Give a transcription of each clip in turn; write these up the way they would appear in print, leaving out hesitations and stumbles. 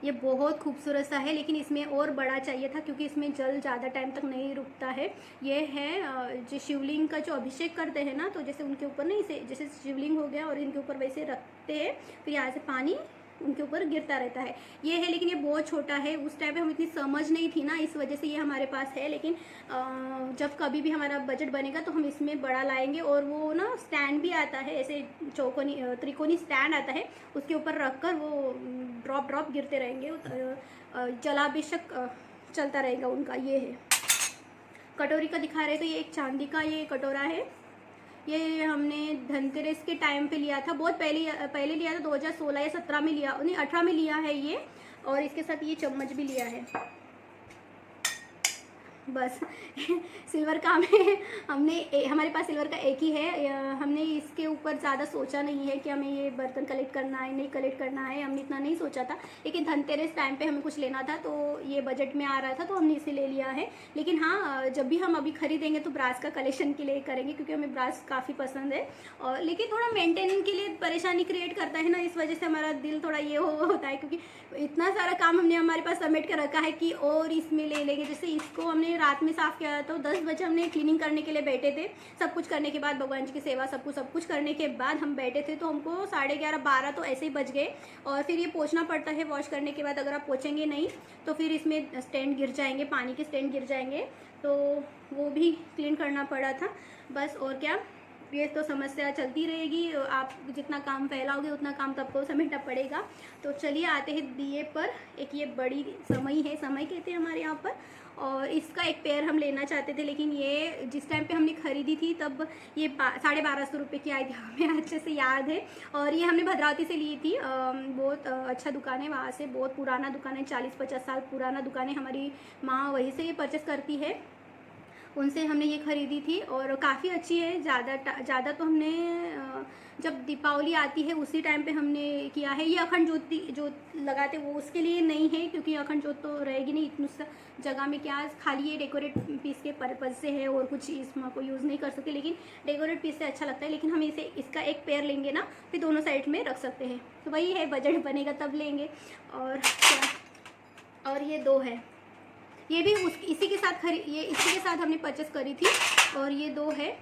ये बहुत खूबसूरत सा है, लेकिन इसमें और बड़ा चाहिए था क्योंकि इसमें जल ज़्यादा टाइम तक नहीं रुकता है। ये है जो शिवलिंग का जो अभिषेक करते हैं ना, तो जैसे उनके ऊपर ना इसे जैसे शिवलिंग हो गया और इनके ऊपर वैसे रखते हैं, फिर यहाँ से पानी उनके ऊपर गिरता रहता है। ये है, लेकिन ये बहुत छोटा है। उस टाइम पे हम इतनी समझ नहीं थी ना, इस वजह से ये हमारे पास है। लेकिन जब कभी भी हमारा बजट बनेगा तो हम इसमें बड़ा लाएंगे। और वो ना स्टैंड भी आता है, ऐसे चौकोनी त्रिकोणी स्टैंड आता है, उसके ऊपर रख कर वो ड्रॉप ड्रॉप गिरते रहेंगे। जलाभिषेक चलता रहेगा उनका। ये है कटोरी का दिखा रहे, तो ये एक चांदी का ये कटोरा है। ये हमने धनतेरस के टाइम पे लिया था, बहुत पहले लिया था, 2016 या 17 में लिया, नहीं 18 में लिया है ये। और इसके साथ ये चम्मच भी लिया है। बस सिल्वर का हमारे पास सिल्वर का एक ही है। हमने इसके ऊपर ज़्यादा सोचा नहीं है कि हमें ये बर्तन कलेक्ट करना है नहीं कलेक्ट करना है, हमने इतना नहीं सोचा था। लेकिन धनतेरस टाइम पे हमें कुछ लेना था तो ये बजट में आ रहा था, तो हमने इसे ले लिया है। लेकिन हाँ, जब भी हम अभी खरीदेंगे तो ब्रास का कलेक्शन के लिए करेंगे, क्योंकि हमें ब्रास काफ़ी पसंद है। और लेकिन थोड़ा मेंटेन के लिए परेशानी क्रिएट करता है ना, इस वजह से हमारा दिल थोड़ा ये होता है, क्योंकि इतना सारा काम हमने हमारे पास समेट कर रखा है कि और इसमें ले लेंगे। जैसे इसको हमने रात में साफ़ किया तो 10 बजे हमने क्लीनिंग करने के लिए बैठे थे। सब कुछ करने के बाद, भगवान जी की सेवा सब कुछ करने के बाद हम बैठे थे, तो हमको 11:30-12 तो ऐसे ही बज गए। और फिर ये पोंछना पड़ता है वॉश करने के बाद। अगर आप पोंछेंगे नहीं तो फिर इसमें स्टैंड गिर जाएंगे, पानी के स्टैंड गिर जाएंगे, तो वो भी क्लीन करना पड़ा था। बस और क्या, ये तो समस्या चलती रहेगी। आप जितना काम फैलाओगे उतना काम तो आपको समेटना पड़ेगा। तो चलिए आते हैं दिए पर। एक ये बड़ी समई है, समई कहते हैं हमारे यहाँ पर, और इसका एक पेयर हम लेना चाहते थे। लेकिन ये जिस टाइम पे हमने खरीदी थी तब ये 1250 रुपये की आई थी, हमें अच्छे से याद है। और ये हमने भद्रावती से ली थी। बहुत अच्छा दुकान है, वहाँ से बहुत पुराना दुकान है, 40-50 साल पुराना दुकान है। हमारी माँ वहीं से ये परचेस करती है, उनसे हमने ये खरीदी थी और काफ़ी अच्छी है। ज़्यादा तो हमने जब दीपावली आती है उसी टाइम पे हमने किया है। ये अखंड ज्योति जो लगाते वो उसके लिए नहीं है, क्योंकि अखंड ज्योत तो रहेगी नहीं इतनी जगह में, क्या खाली ये डेकोरेट पीस के पर्पज़ से है, और कुछ इसमें को यूज़ नहीं कर सकते। लेकिन डेकोरेट पीस से अच्छा लगता है। लेकिन हम इसका एक पेयर लेंगे ना, फिर दोनों साइड में रख सकते हैं। तो वही है, बजट बनेगा तब लेंगे। और क्या, और ये 2 है, ये भी इसी के साथ हमने परचेस करी थी। और ये 2 है,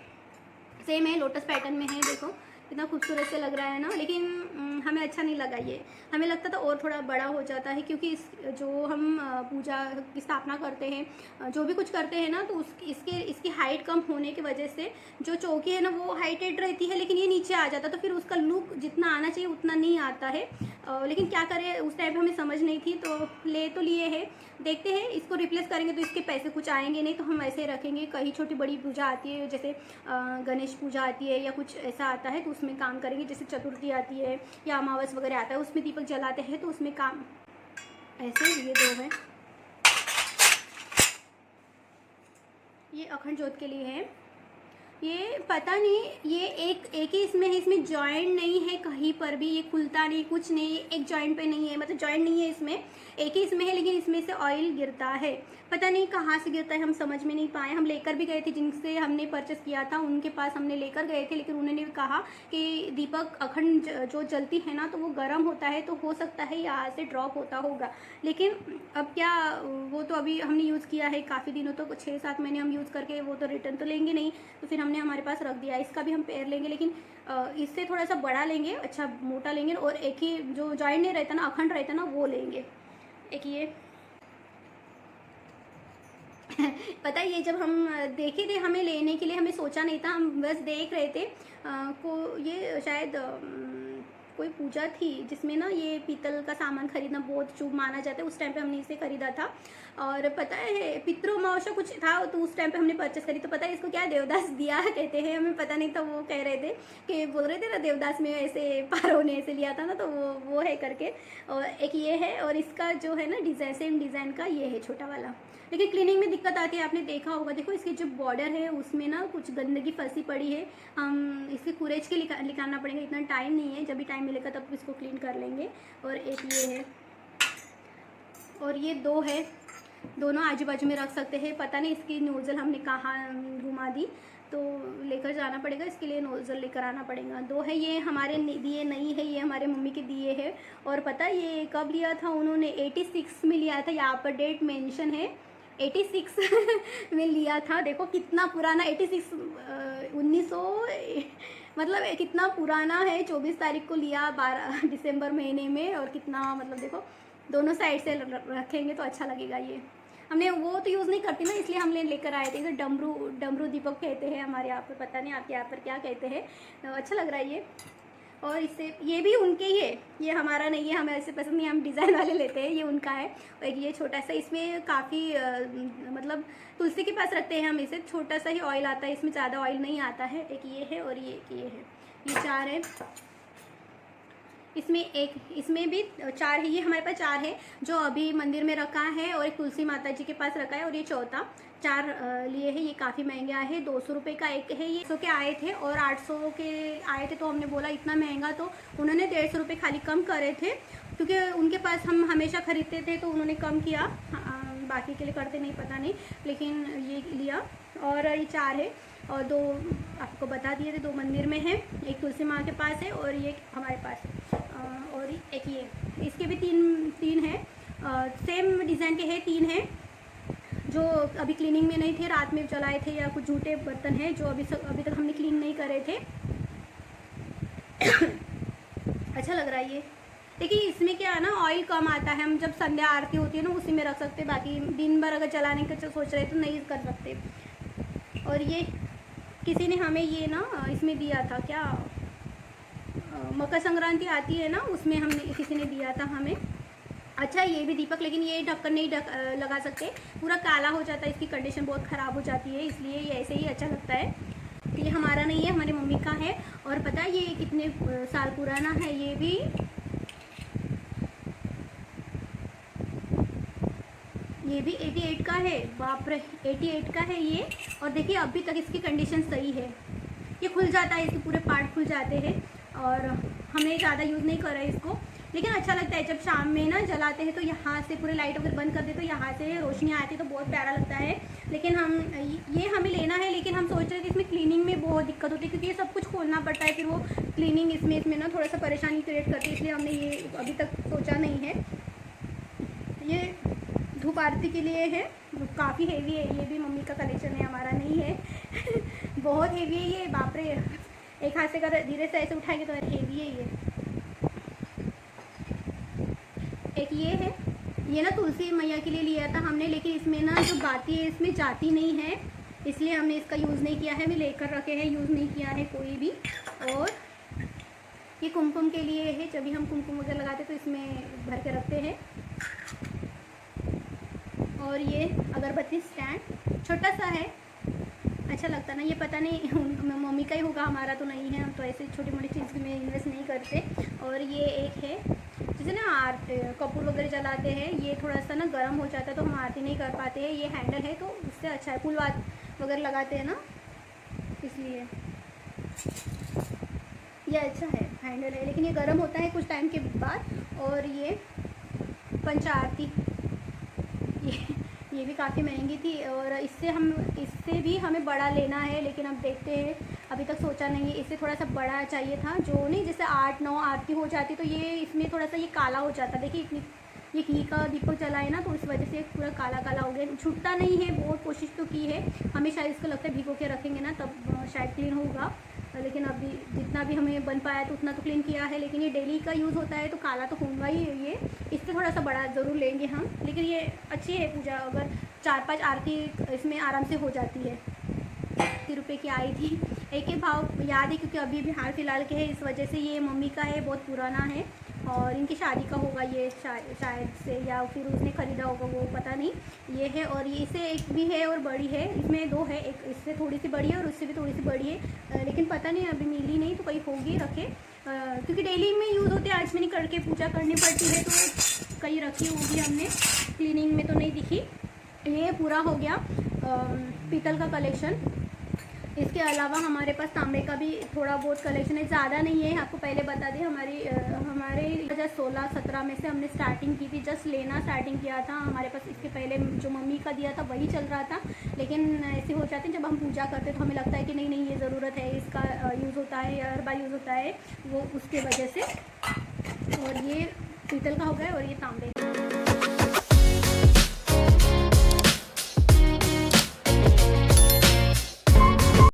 सेम है, लोटस पैटर्न में है। देखो कितना खूबसूरत से लग रहा है ना, लेकिन हमें अच्छा नहीं लगा ये। हमें लगता था और थोड़ा बड़ा हो जाता है, क्योंकि जो हम पूजा की स्थापना करते हैं, जो भी कुछ करते हैं ना, तो इसकी हाइट कम होने की वजह से जो चौकी है ना वो हाइटेड रहती है, लेकिन ये नीचे आ जाता, तो फिर उसका लुक जितना आना चाहिए उतना नहीं आता है। लेकिन क्या करें, उस टाइम हमें समझ नहीं थी, तो लिए हैं। देखते हैं, इसको रिप्लेस करेंगे तो इसके पैसे कुछ आएंगे, नहीं तो हम ऐसे रखेंगे। कहीं छोटी बड़ी पूजा आती है, जैसे गणेश पूजा आती है या कुछ ऐसा आता है, तो उसमें काम करेंगे। जैसे चतुर्थी आती है या अमावस वगैरह आता है, उसमें दीपक जलाते हैं, तो उसमें काम ऐसे। ये 2 है, ये अखंड ज्योत के लिए है। ये पता नहीं, ये एक ही इसमें है, इसमें जॉइंट नहीं है कहीं पर भी, ये खुलता नहीं, कुछ नहीं, एक जॉइंट पे नहीं है, मतलब जॉइंट नहीं है इसमें, एक ही इसमें है। लेकिन इसमें से ऑयल गिरता है, पता नहीं कहाँ से गिरता है, हम समझ में नहीं पाए। हम लेकर भी गए थे, जिनसे हमने परचेस किया था उनके पास हमने लेकर गए थे, लेकिन उन्होंने कहा कि दीपक अखंड जो जलती है ना, तो वो गर्म होता है, तो हो सकता है यहाँ से ड्रॉप होता होगा। लेकिन अब क्या, वो तो अभी हमने यूज़ किया है काफ़ी दिनों, तो 6-7 महीने हम यूज़ करके वो तो रिटर्न तो लेंगे नहीं, तो फिर हमने हमारे पास रख दिया। इसका भी हम पेयर लेंगे, लेकिन इससे थोड़ा सा बड़ा लेंगे, अच्छा मोटा लेंगे, और एक ही जो जॉइंट नहीं रहता ना, अखंड रहता ना, वो लेंगे। एक ये पता है, ये जब हम देखे थे, हमें लेने के लिए हमें सोचा नहीं था, हम बस देख रहे थे। ये शायद कोई पूजा थी जिसमें ना ये पीतल का सामान खरीदना बहुत शुभ माना जाता है, उस टाइम पे हमने इसे खरीदा था। और पता है, पितृमावस्या कुछ था, तो उस टाइम पे हमने परचेस करी। तो पता है इसको क्या देवदास दिया कहते हैं, हमें पता नहीं था। वो कह रहे थे कि बोल रहे थे ना, देवदास में ऐसे पारो ने ऐसे लिया था ना, तो वो है करके। और एक ये है, और इसका जो है ना डिज़ाइन, सेम डिज़ाइन का ये है छोटा वाला। लेकिन क्लीनिंग में दिक्कत आती है, आपने देखा होगा। देखो इसकी जो बॉर्डर है उसमें ना कुछ गंदगी फंसी पड़ी है, हम इसके कुरेज के निकालना पड़ेगा। इतना टाइम नहीं है, जब भी टाइम मिलेगा तब इसको क्लीन कर लेंगे। और एक ये है, और ये 2 है। दोनों आजू बाजू में रख सकते हैं। पता नहीं इसकी नोज़ल हमने कहाँ घुमा दी, तो लेकर जाना पड़ेगा, इसके लिए नोज़ल लेकर आना पड़ेगा। 2 है ये हमारे दिए नहीं है, ये हमारे मम्मी के दिए है। और पता ये कब लिया था उन्होंने, 86 में लिया था, यहाँ पर डेट मेंशन है 86 में लिया था। देखो कितना पुराना, 86 1900 मतलब कितना पुराना है। 24 तारीख को लिया 12 दिसंबर महीने में, और कितना मतलब देखो दोनों साइड से रखेंगे तो अच्छा लगेगा। ये हमने वो तो यूज़ नहीं करती ना, इसलिए हमने लेकर आए थे। इसे डमरू दीपक कहते हैं हमारे यहाँ पर, पता नहीं आपके यहाँ पर क्या कहते हैं। अच्छा लग रहा है ये। और इससे ये भी उनके ही है, ये हमारा नहीं है, हमें ऐसे पसंद नहीं, हम डिज़ाइन वाले लेते हैं। ये उनका है। और एक ये छोटा सा, इसमें काफ़ी मतलब तुलसी के पास रखते हैं हम इसे, छोटा सा ही ऑयल आता है इसमें, ज़्यादा ऑयल नहीं आता है। एक ये है और ये है, ये 4 है। इसमें भी 4 है, ये हमारे पास 4 है जो अभी मंदिर में रखा है, और एक तुलसी माता जी के पास रखा है, और ये चौथा 4 लिए हैं। ये काफ़ी महंगे आए हैं, 200 रुपये का एक है। ये 100 के आए थे और 800 के आए थे, तो हमने बोला इतना महंगा, तो उन्होंने 150 रुपये खाली कम करे थे, क्योंकि उनके पास हम हमेशा खरीदते थे, तो उन्होंने कम किया। बाकी के लिए करते नहीं, पता नहीं, लेकिन ये लिया। और ये 4 है, और 2 आपको बता दिए थे, 2 मंदिर में है, एक तुलसी माँ के पास है और ये हमारे पास है। और एक ये, इसके भी 3 है, सेम डिज़ाइन के हैं, 3 हैं जो अभी क्लीनिंग में नहीं थे, रात में चलाए थे, या कुछ झूठे बर्तन हैं जो अभी तक हमने क्लीन नहीं करे थे। अच्छा लग रहा है ये। देखिए इसमें क्या है ना, ऑयल कम आता है, हम जब संध्या आरती होती है ना उसी में रख सकते, बाकी दिन भर अगर चलाने का सोच रहे तो नहीं कर सकते। और ये किसी ने हमें ये ना इसमें दिया था, क्या मकर संक्रांति आती है ना, उसमें हमने किसी ने दिया था हमें। अच्छा ये भी दीपक, लेकिन ये ढक्कन नहीं लगा सकते, पूरा काला हो जाता है, इसकी कंडीशन बहुत ख़राब हो जाती है, इसलिए ये ऐसे ही अच्छा लगता है। ये हमारा नहीं है, हमारी मम्मी का है। और पता है ये कितने साल पुराना है, ये भी ये भी 88 का है। बाप रे 88 का है ये। और देखिए अभी तक इसकी कंडीशन सही है। ये खुल जाता है, इसके पूरे पार्ट खुल जाते हैं। और हमने ज़्यादा यूज़ नहीं करा है इसको, लेकिन अच्छा लगता है। जब शाम में ना जलाते हैं तो यहाँ से पूरे लाइट अगर बंद कर दे तो यहाँ से रोशनी आती है तो बहुत प्यारा लगता है। लेकिन ये हमें लेना है, लेकिन हम सोच रहे थे इसमें क्लीनिंग में बहुत दिक्कत होती है, क्योंकि ये सब कुछ खोलना पड़ता है, फिर वो क्लीनिंग इसमें ना थोड़ा सा परेशानी क्रिएट करती है, इसलिए हमने ये अभी तक सोचा नहीं है। ये धूप आरती के लिए है, काफ़ी हेवी है, ये भी मम्मी का कलेक्शन है, हमारा नहीं है। बहुत हेवी है ये, बाप रे, एक हाथ से कर धीरे से ऐसे उठाएंगे तो हेवी है ये। एक ये है, ये ना तुलसी मैया के लिए लिया था हमने, लेकिन इसमें ना जो बाती है इसमें जाती नहीं है, इसलिए हमने इसका यूज़ नहीं किया है। हमें लेकर रखे हैं, यूज़ नहीं किया है कोई भी। और ये कुमकुम के लिए है, जब भी हम कुमकुम वगैरह लगाते तो इसमें भर के रखते हैं। और ये अगरबत्ती स्टैंड छोटा सा है, अच्छा लगता ना, ये पता नहीं मम्मी का ही होगा, हमारा तो नहीं है, हम तो ऐसे छोटी मोटी चीज़ में इन्वेस्ट नहीं करते। और ये एक है जैसे ना कपूर वगैरह जलाते हैं, ये थोड़ा सा ना गर्म हो जाता है तो हम आरती नहीं कर पाते हैं। ये हैंडल है तो उससे अच्छा है, फूल वगैरह लगाते हैं ना, इसलिए ये अच्छा है, हैंडल है, लेकिन ये गर्म होता है कुछ टाइम के बाद। और ये पंच आरती, ये भी काफ़ी महंगी थी, और इससे भी हमें बड़ा लेना है, लेकिन अब देखते हैं, अभी तक सोचा नहीं है। इससे थोड़ा सा बड़ा चाहिए था, जो नहीं जैसे 8-9 आरती हो जाती तो ये इसमें थोड़ा सा ये काला हो जाता। देखिए इतनी ये घी का दीपक जलाए ना, तो इस वजह से पूरा काला काला हो गया, छूटता नहीं है। बहुत कोशिश तो की है, हमें शायद इसको लगता है भिगो के रखेंगे ना तब शायद क्लीन होगा, लेकिन अभी जितना भी हमें बन पाया तो उतना तो क्लीन किया है। लेकिन ये डेली का यूज़ होता है तो काला तो होगा ही ये, इससे थोड़ा सा बड़ा ज़रूर लेंगे हम। लेकिन ये अच्छी है पूजा, अगर 4-5 आरती इसमें आराम से हो जाती है। 80 रुपये की आई थी, एक ही भाव याद है क्योंकि अभी भी हाल फिलहाल के है, इस वजह से। ये मम्मी का है, बहुत पुराना है, और इनकी शादी का होगा ये शायद से, या फिर उसने ख़रीदा होगा वो पता नहीं। ये है, और ये इससे एक भी है और बड़ी है, इसमें 2 है, एक इससे थोड़ी सी बड़ी है और उससे भी थोड़ी सी बड़ी है, लेकिन पता नहीं अभी मिली नहीं तो कहीं होगी रखे, क्योंकि डेली में यूज़ होते हैं, आज में नहीं करके पूजा करनी पड़ती है तो कहीं रखी होगी हमने, क्लीनिंग में तो नहीं दिखी। ये पूरा हो गया पीतल का कलेक्शन। इसके अलावा हमारे पास तांबे का भी थोड़ा बहुत कलेक्शन है, ज़्यादा नहीं है। आपको पहले बता दें हमारे 2016-17 में से हमने स्टार्टिंग की थी, जस्ट लेना स्टार्टिंग किया था। हमारे पास इसके पहले जो मम्मी का दिया था वही चल रहा था, लेकिन ऐसे हो जाते हैं जब हम पूजा करते हैं तो हमें लगता है कि नहीं नहीं ये ज़रूरत है, इसका यूज़ होता है या हर बार यूज़ होता है, वो उसके वजह से। और ये पीतल का हो गया और ये तांबे